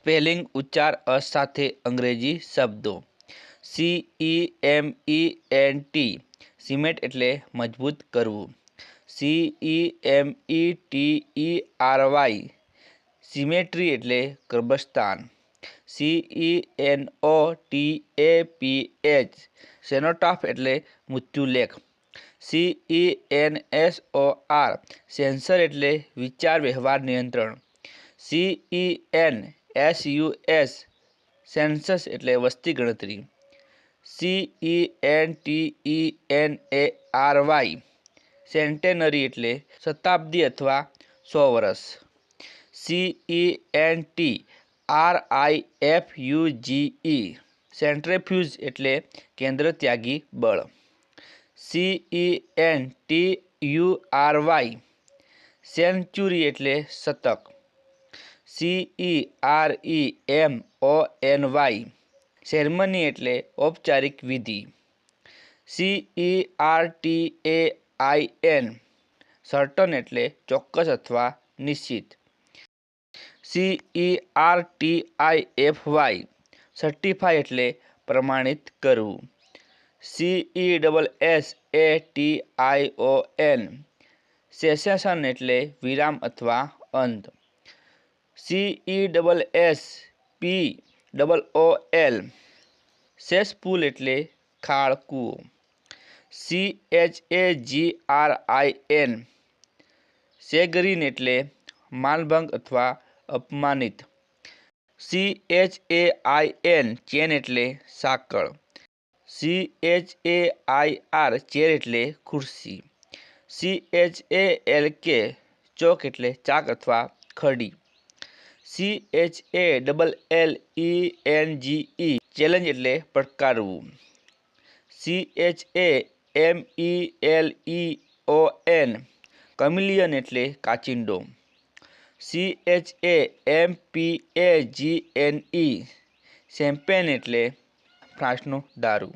Spelling ઉચ્ચાર સાથે અંગ્રેજી શબ્દો. CEMENT સિમેન્ટ એટલે મજબૂત કરવું. CEMETERY સિમેટ્રી એટલે ગર્ભસ્થાન. CENOTAPH સેનોટાફ એટલે મૃત્યુલેખ. CENSOR સેન્સર એટલે વિચાર વ્યવહાર નિયંત્રણ. CENSUS સેન્સસ એટલે વસ્તી ગણતરી. CENTENARY સેન્ટેનરી એટલે શતાબ્દી અથવા 100 વર્ષ. CENTRIFUGE સેન્ટ્રીફ્યુજ એટલે કેન્દ્ર ત્યાગી બળ. CENTURY સેન્ચુરી એટલે શતક. CEREMONY સેરેમની એટલે ઔપચારિક વિધિ. CERTAIN સર્ટન એટલે ચોક્કસ અથવા નિશ્ચિત. CERTIFY સર્ટિફાય એટલે પ્રમાણિત કરવું. CESSATION સેસેશન એટલે વિરામ અથવા અંત. CESSPOOL સેસપુલ એટલે ખાળ કૂવો. CHAGRIN સેગરીન એટલે માનભંગ અથવા અપમાનિત. CHAIN ચેન એટલે સાંકળ. CHAIR ચેર એટલે ખુરશી. CHALK ચોક એટલે ચાક અથવા ખડી. CHALLENGE ચેલેન્જ એટલે પડકારવું. CHAMELEON કમિલિયન એટલે કાચિંડો. CHAMPAGNE શેમ્પેન એટલે ફ્રાંસનો દારૂ.